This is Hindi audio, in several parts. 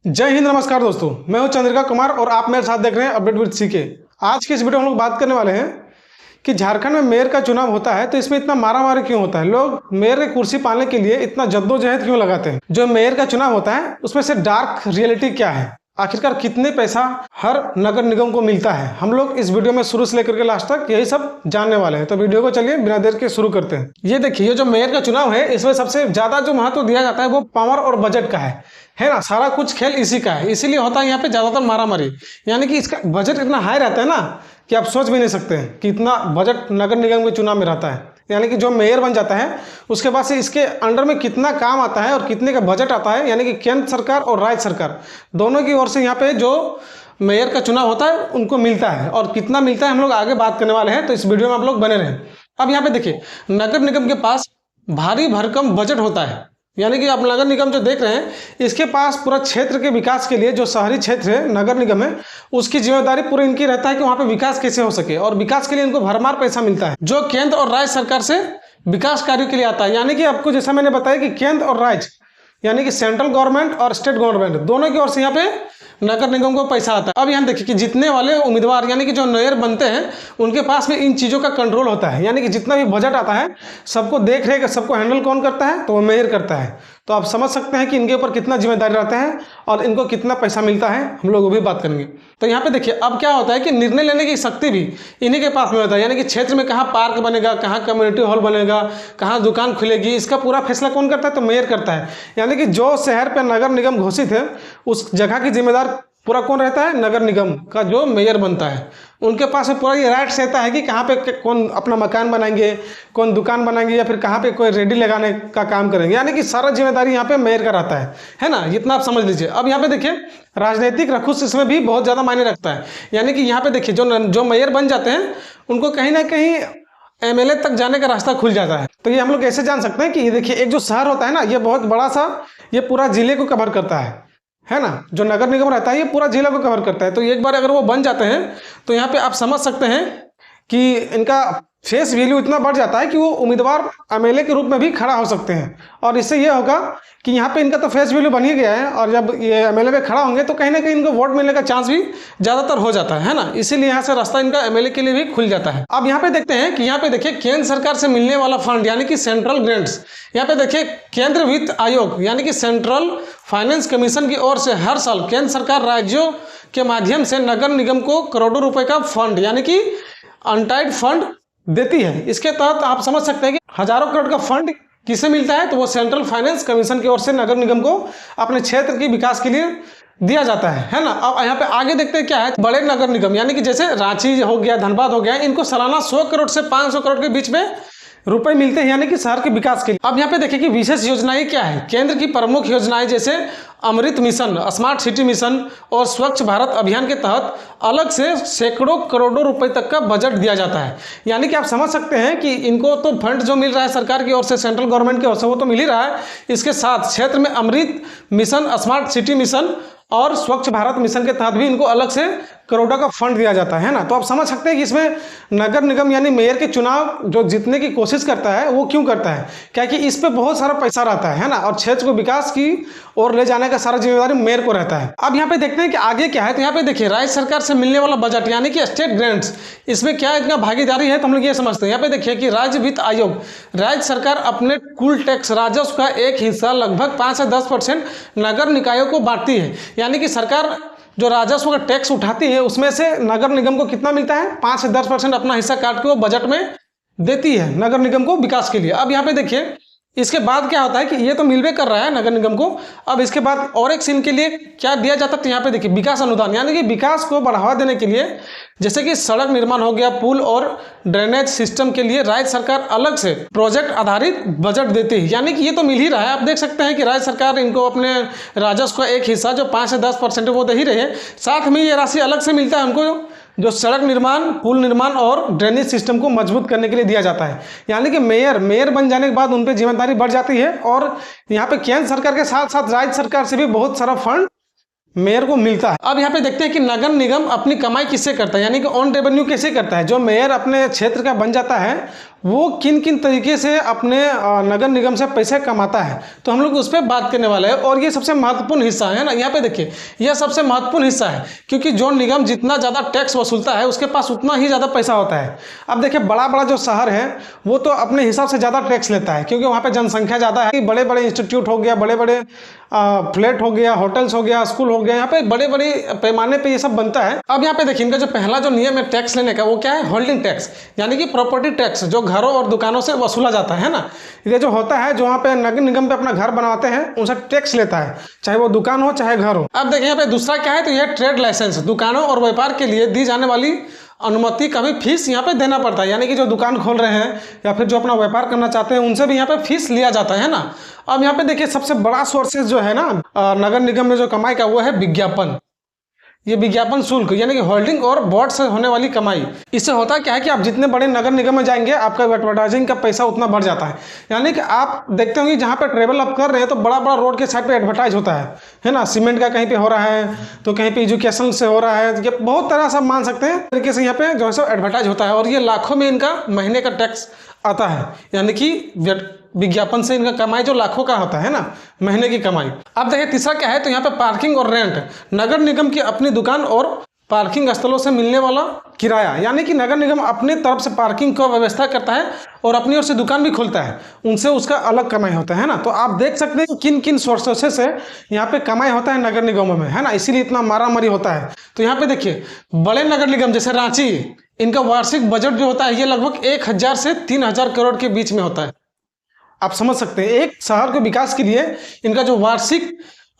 जय हिंद, नमस्कार दोस्तों। मैं हूं चंद्रिका कुमार और आप मेरे साथ देख रहे हैं अपडेट विद सीके। आज की इस वीडियो में हम लोग बात करने वाले हैं कि झारखंड में मेयर का चुनाव होता है तो इसमें इतना मारामारी क्यों होता है, लोग मेयर की कुर्सी पाने के लिए इतना जद्दोजहद क्यों लगाते हैं। जो मेयर का चुनाव होता है उसमें से डार्क रियलिटी क्या है, आखिरकार कितने पैसा हर नगर निगम को मिलता है, हम लोग इस वीडियो में शुरू से लेकर के लास्ट तक यही सब जानने वाले हैं। तो वीडियो को चलिए बिना देर के शुरू करते हैं। ये देखिए, ये जो मेयर का चुनाव है इसमें सबसे ज्यादा जो महत्व दिया जाता है वो पावर और बजट का है ना। सारा कुछ खेल इसी का है, इसीलिए होता है यहाँ पे ज्यादातर मारामारी। यानी कि इसका बजट इतना हाई रहता है ना कि आप सोच भी नहीं सकते हैं कि इतना बजट नगर निगम के चुनाव में रहता है। यानी कि जो मेयर बन जाता है उसके बाद से इसके अंडर में कितना काम आता है और कितने का बजट आता है, यानी कि केंद्र सरकार और राज्य सरकार दोनों की ओर से यहाँ पे जो मेयर का चुनाव होता है उनको मिलता है। और कितना मिलता है हम लोग आगे बात करने वाले हैं, तो इस वीडियो में आप लोग बने रहें। अब यहाँ पे देखिए, नगर निगम के पास भारी भरकम बजट होता है। यानी कि आप नगर निगम जो देख रहे हैं इसके पास पूरा क्षेत्र के विकास के लिए, जो शहरी क्षेत्र है नगर निगम है, उसकी जिम्मेदारी पूरी इनकी रहता है कि वहां पे विकास कैसे हो सके। और विकास के लिए इनको भरमार पैसा मिलता है जो केंद्र और राज्य सरकार से विकास कार्यों के लिए आता है। यानी कि आपको जैसा मैंने बताया कि केंद्र और राज्य यानी कि सेंट्रल गवर्नमेंट और स्टेट गवर्नमेंट दोनों की ओर से यहाँ पे नगर निगम को पैसा आता है। अब यहाँ देखिए कि जितने वाले उम्मीदवार यानी कि जो मेयर बनते हैं उनके पास में इन चीज़ों का कंट्रोल होता है। यानी कि जितना भी बजट आता है सबको देख रेख सबको हैंडल कौन करता है, तो वो मेयर करता है। तो आप समझ सकते हैं कि इनके ऊपर कितना जिम्मेदारी रहता है और इनको कितना पैसा मिलता है, हम लोग वो भी बात करेंगे। तो यहाँ पे देखिए अब क्या होता है कि निर्णय लेने की शक्ति भी इन्हीं के पास में होता है। यानी कि क्षेत्र में कहाँ पार्क बनेगा, कहाँ कम्युनिटी हॉल बनेगा, कहाँ दुकान खुलेगी, इसका पूरा फैसला कौन करता है, तो मेयर करता है। यानी कि जो शहर पे नगर निगम घोषित है उस जगह की जिम्मेदार पूरा कौन रहता है, नगर निगम का जो मेयर बनता है। उनके पास में पूरा ये राइट्स रहता है कि कहाँ पे कौन अपना मकान बनाएंगे, कौन दुकान बनाएंगे, या फिर कहाँ पे कोई रेडी लगाने का काम करेंगे। यानी कि सारा जिम्मेदारी यहाँ पे मेयर का रहता है ना। इतना आप समझ लीजिए। अब यहाँ पे देखिए राजनीतिक रखूस इसमें भी बहुत ज़्यादा मायने रखता है। यानी कि यहाँ पे देखिए जो मेयर बन जाते हैं उनको कहीं ना कहीं एमएलए तक जाने का रास्ता खुल जाता है। तो ये हम लोग ऐसे जान सकते हैं कि ये देखिए, एक जो शहर होता है ना, ये बहुत बड़ा सा, ये पूरा जिले को कवर करता है ना। जो नगर निगम रहता है ये पूरा जिला को कवर करता है। तो एक बार अगर वो बन जाते हैं तो यहाँ पे आप समझ सकते हैं कि इनका फेस वैल्यू इतना बढ़ जाता है कि वो उम्मीदवार एमएलए के रूप में भी खड़ा हो सकते हैं। और इससे ये होगा कि यहाँ पे इनका तो फेस वैल्यू बन ही गया है, और जब ये एमएलए में खड़ा होंगे तो कहीं ना कहीं इनको वोट मिलने का चांस भी ज़्यादातर हो जाता है ना। इसीलिए यहाँ से रास्ता इनका एमएलए के लिए भी खुल जाता है। अब यहाँ पे देखते हैं कि यहाँ पे देखिए केंद्र सरकार से मिलने वाला फंड यानी कि सेंट्रल ग्रांट्स। यहाँ पे देखिए केंद्र वित्त आयोग यानी कि सेंट्रल फाइनेंस कमीशन की ओर से हर साल केंद्र सरकार राज्यों के माध्यम से नगर निगम को करोड़ों रुपए का फंड यानी कि अनटाइड फंड देती है। इसके तहत आप समझ सकते हैं कि हजारों करोड़ का फंड किसे मिलता है, तो वो सेंट्रल फाइनेंस कमीशन की ओर से नगर निगम को अपने क्षेत्र के विकास के लिए दिया जाता है ना। अब यहाँ पे आगे देखते हैं क्या है। बड़े नगर निगम यानी कि जैसे रांची हो गया, धनबाद हो गया, इनको सालाना 100 करोड़ से 500 करोड़ के बीच में रुपए मिलते हैं यानी कि शहर के विकास के लिए। अब यहाँ पे देखिए कि विशेष योजनाएं क्या है। केंद्र की प्रमुख योजनाएं जैसे अमृत मिशन, स्मार्ट सिटी मिशन और स्वच्छ भारत अभियान के तहत अलग से सैकड़ों करोड़ों रुपए तक का बजट दिया जाता है। यानी कि आप समझ सकते हैं कि इनको तो फंड जो मिल रहा है सरकार की ओर से, सेंट्रल गवर्नमेंट की ओर से, वो तो मिल ही रहा है। इसके साथ क्षेत्र में अमृत मिशन, स्मार्ट सिटी मिशन और स्वच्छ भारत मिशन के तहत भी इनको अलग से करोड़ों का फंड दिया जाता है ना। तो आप समझ सकते हैं कि इसमें नगर निगम यानी मेयर के चुनाव जो जीतने की कोशिश करता है वो क्यों करता है, क्या कि इस पे बहुत सारा पैसा रहता है ना। और क्षेत्र को विकास की ओर ले जाने का सारा जिम्मेदारी मेयर को रहता है। अब यहाँ पे देखते हैं कि आगे क्या है। तो यहाँ पे देखिए राज्य सरकार से मिलने वाला बजट यानी कि स्टेट ग्रांट्स, इसमें क्या इतना भागीदारी है, तो हम लोग ये समझते हैं। यहाँ पे देखिए कि राज्य वित्त आयोग, राज्य सरकार अपने कुल टैक्स राजस्व का एक हिस्सा लगभग 5 से 10% नगर निकायों को बांटती है। यानी कि सरकार जो राजस्व का टैक्स उठाती है उसमें से नगर निगम को कितना मिलता है, 5 से 10% अपना हिस्सा काट के वो बजट में देती है नगर निगम को विकास के लिए। अब यहाँ पे देखिए इसके बाद क्या होता है कि ये तो मिलवे कर रहा है नगर निगम को। अब इसके बाद और एक सीन के लिए क्या दिया जाता है, तो यहाँ पे देखिए विकास अनुदान यानी कि विकास को बढ़ावा देने के लिए, जैसे कि सड़क निर्माण हो गया, पुल और ड्रेनेज सिस्टम के लिए राज्य सरकार अलग से प्रोजेक्ट आधारित बजट देती है। यानी कि ये तो मिल ही रहा है। आप देख सकते हैं कि राज्य सरकार इनको अपने राजस्व का एक हिस्सा जो 5 से 10% वो दे ही रहे हैं, साथ में ये राशि अलग से मिलता है हमको जो सड़क निर्माण, पुल निर्माण और ड्रेनेज सिस्टम को मजबूत करने के लिए दिया जाता है। यानी कि मेयर बन जाने के बाद उन पर जिम्मेदारी बढ़ जाती है। और यहाँ पे केंद्र सरकार के साथ साथ राज्य सरकार से भी बहुत सारा फंड मेयर को मिलता है। अब यहाँ पे देखते हैं कि नगर निगम अपनी कमाई किससे करता है, यानी कि ऑन रेवेन्यू कैसे करता है। जो मेयर अपने क्षेत्र का बन जाता है वो किन किन तरीके से अपने नगर निगम से पैसे कमाता है, तो हम लोग उस पर बात करने वाले हैं। और ये सबसे महत्वपूर्ण हिस्सा है ना, यहाँ पे देखिए यह सबसे महत्वपूर्ण हिस्सा है, क्योंकि जो निगम जितना ज़्यादा टैक्स वसूलता है उसके पास उतना ही ज़्यादा पैसा होता है। अब देखिए बड़ा बड़ा जो शहर है वो तो अपने हिसाब से ज़्यादा टैक्स लेता है, क्योंकि वहाँ पर जनसंख्या ज़्यादा है। बड़े बड़े इंस्टीट्यूट हो गया, बड़े बड़े फ्लैट हो गया, होटल्स हो गया, स्कूल हो गया, यहाँ पे बड़े बड़े पैमाने पे ये सब बनता है। अब यहाँ पे देखिए इनका जो पहला जो नियम है टैक्स लेने का वो क्या है, होल्डिंग टैक्स, यानी कि प्रॉपर्टी टैक्स जो घरों और दुकानों से वसूला जाता है ना। ये जो होता है, जो वहाँ पे नगर निगम पे अपना घर बनाते हैं उनसे टैक्स लेता है, चाहे वो दुकान हो चाहे घर हो। अब देखिए यहाँ पे दूसरा क्या है, तो यह ट्रेड लाइसेंस, दुकानों और व्यापार के लिए दी जाने वाली अनुमति का भी फीस यहाँ पे देना पड़ता है, यानी कि जो दुकान खोल रहे हैं या फिर जो अपना व्यापार करना चाहते हैं उनसे भी यहाँ पे फीस लिया जाता है ना। अब यहाँ पे देखिए सबसे बड़ा सोर्सेज जो है ना नगर निगम में जो कमाई का, वो है विज्ञापन। ये विज्ञापन शुल्क यानी कि होल्डिंग और बोर्ड से होने वाली कमाई। इससे होता क्या है कि आप जितने बड़े नगर निगम में जाएंगे आपका एडवर्टाइजिंग का पैसा उतना बढ़ जाता है। यानी कि आप देखते होंगे जहाँ पे ट्रेवल आप कर रहे हैं तो बड़ा बड़ा रोड के साइड पे एडवर्टाइज होता है ना। सीमेंट का कहीं पे हो रहा है, तो कहीं पे एजुकेशन से हो रहा है, ये बहुत तरह से आप मान सकते हैं तरीके से यहाँ पे जो है सो एडवर्टाइज होता है। और ये लाखों में इनका महीने का टैक्स आता है, यानी कि विज्ञापन से इनका कमाई जो लाखों का होता है ना, महीने की कमाई। अब देखिए तीसरा क्या है, तो यहाँ पे पार्किंग और रेंट, नगर निगम की अपनी दुकान और पार्किंग स्थलों से मिलने वाला किराया, यानी कि नगर निगम अपनी तरफ से पार्किंग का व्यवस्था करता है और अपनी ओर से दुकान भी खोलता है, उनसे उसका अलग कमाई होता है ना। तो आप देख सकते हैं कि किन किन सोर्सेस से यहाँ पे कमाई होता है नगर निगमों में, है ना, इसीलिए इतना मारामारी होता है। तो यहाँ पे देखिए बड़े नगर निगम जैसे रांची, इनका वार्षिक बजट जो होता है ये लगभग 1000 से 3000 करोड़ के बीच में होता है। आप समझ सकते हैं एक शहर के विकास के लिए इनका जो वार्षिक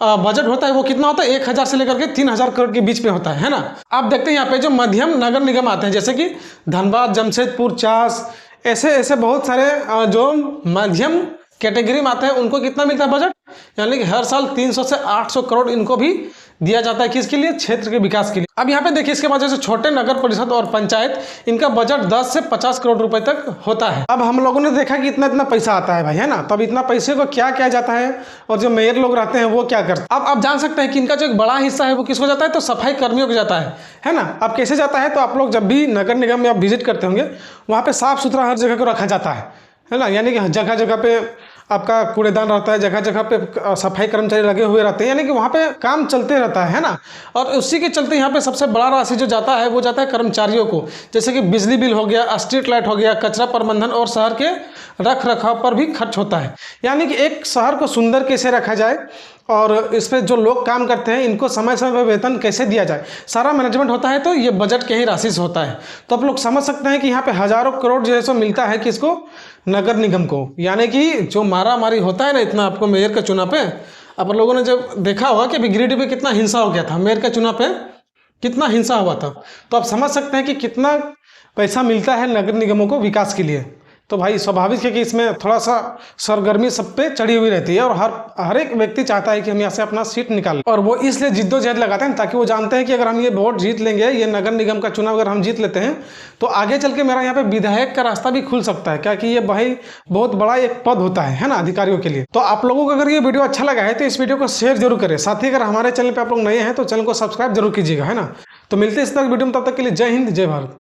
बजट होता है वो कितना होता है, 1000 से लेकर के 3000 करोड़ के बीच में होता है ना। आप देखते हैं यहाँ पे जो मध्यम नगर निगम आते हैं जैसे कि धनबाद, जमशेदपुर, चास, ऐसे ऐसे बहुत सारे जो मध्यम कैटेगरी में आते हैं उनको कितना मिलता है बजट, यानी कि हर साल 300 से 800 करोड़ इनको भी दिया जाता है। किसके लिए, क्षेत्र के विकास के लिए। अब यहाँ पे देखिए इसके बाद जैसे छोटे नगर परिषद और पंचायत, इनका बजट 10 से 50 करोड़ रुपए तक होता है। अब हम लोगों ने देखा कि इतना इतना पैसा आता है भाई, है ना, तब इतना पैसे को क्या किया जाता है और जो मेयर लोग रहते हैं वो क्या करते हैं। अब आप जान सकते हैं कि इनका जो एक बड़ा हिस्सा है वो किसको जाता है, तो सफाई कर्मियों को जाता है ना। अब कैसे जाता है, तो आप लोग जब भी नगर निगम में आप विजिट करते होंगे वहाँ पे साफ सुथरा हर जगह को रखा जाता है ना, यानी कि जगह जगह पे आपका कूड़ेदान रहता है, जगह जगह पे सफाई कर्मचारी लगे हुए रहते हैं, यानी कि वहाँ पे काम चलते रहता है ना। और उसी के चलते यहाँ पे सबसे बड़ा राशि जो जाता है वो जाता है कर्मचारियों को, जैसे कि बिजली बिल हो गया, स्ट्रीट लाइट हो गया, कचरा प्रबंधन और शहर के रख रखाव पर भी खर्च होता है। यानी कि एक शहर को सुंदर कैसे रखा जाए और इस पर जो लोग काम करते हैं इनको समय समय पर वेतन कैसे दिया जाए, सारा मैनेजमेंट होता है, तो ये बजट के ही राशि से होता है। तो आप लोग समझ सकते हैं कि यहाँ पे हजारों करोड़ जो है सो मिलता है किसको, नगर निगम को। यानी कि जो मारा मारी होता है ना इतना आपको मेयर का चुनाव पे, आप लोगों ने जब देखा होगा कि अभी गिरिडीह पे कितना हिंसा हो गया था, मेयर का चुनाव पे कितना हिंसा हुआ था, तो आप समझ सकते हैं कि कितना पैसा मिलता है नगर निगमों को विकास के लिए। तो भाई स्वाभाविक है कि इसमें थोड़ा सा सरगर्मी सब पे चढ़ी हुई रहती है और हर एक व्यक्ति चाहता है कि हम यहाँ से अपना सीट निकालें, और वो इसलिए जिद्दोजहद लगाते हैं ताकि वो जानते हैं कि अगर हम ये वोट जीत लेंगे, ये नगर निगम का चुनाव अगर हम जीत लेते हैं तो आगे चल के मेरा यहाँ पे विधायक का रास्ता भी खुल सकता है, क्या कि ये भाई बहुत बड़ा एक पद होता है ना अधिकारियों के लिए। तो आप लोगों को अगर ये वीडियो अच्छा लगा है तो इस वीडियो को शेयर जरूर करें, साथ ही अगर हमारे चैनल पर आप लोग नए हैं तो चैनल को सब्सक्राइब जरूर कीजिएगा, है ना। तो मिलते हैं इस तक वीडियो में, तब तक के लिए जय हिंद जय भारत।